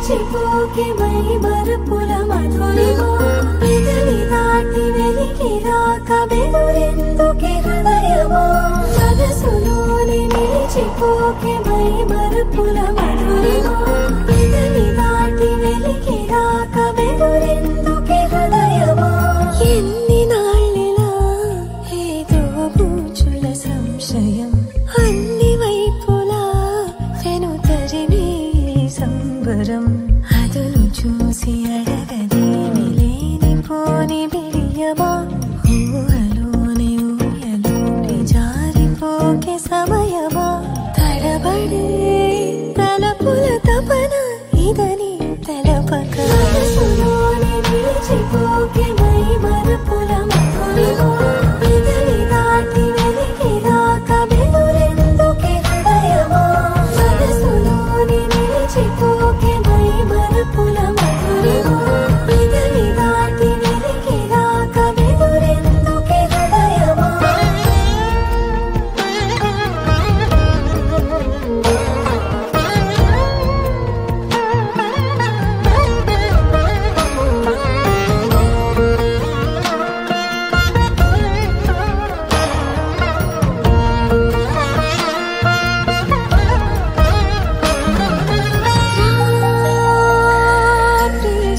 నిలిచిపోకే my Marupula Madhurima పెదవి దాటి వెలికి రాక బెదురెందుకే హృదయమా మనసులోని నిలిచిపోకే మై మరుపుల మధురిమా పెదవి దాటి వెలికి రాక బెదురెందుకే హృదయమా ఎన్ని నాళ్ళిలా ఏదో బూచుల సంశయం అన్ని వైపులా వెనుతరిమే సంబరం అదును చూసి అడగదేమి లేనిపోని బిడియమా ఊహలోని ఊయలోని జారిపోకే సమయమా తడబడే తలపుల తపన ఇదని తెలపక మనసులోని నిలిచిపోకే మై మరుపుల మధురిమా పెదవి దాటి వెలికి రాక బెదురెందుకే హృదయమా మనసులోని నిలిచిపోకే మై మరుపుల మధురిమా పెదవి దాటి వెలికి రాక బెదురెందుకే హృదయమా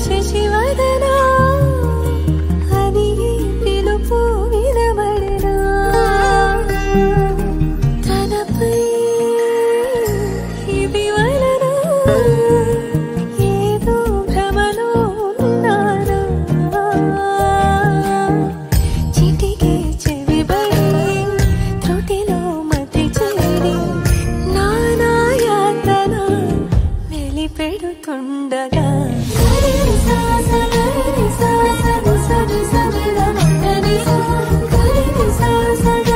శశివదనా అని పిలుపు వినబడనా తనపై ఇది వలన ఏదో భ్రమలో ఉన్నానా చిటికే చెవిబడి త్రుటిలో మతి చేరి నానా యాతన వెలిపెడుతుండగా సరి సా సరి సరి సరి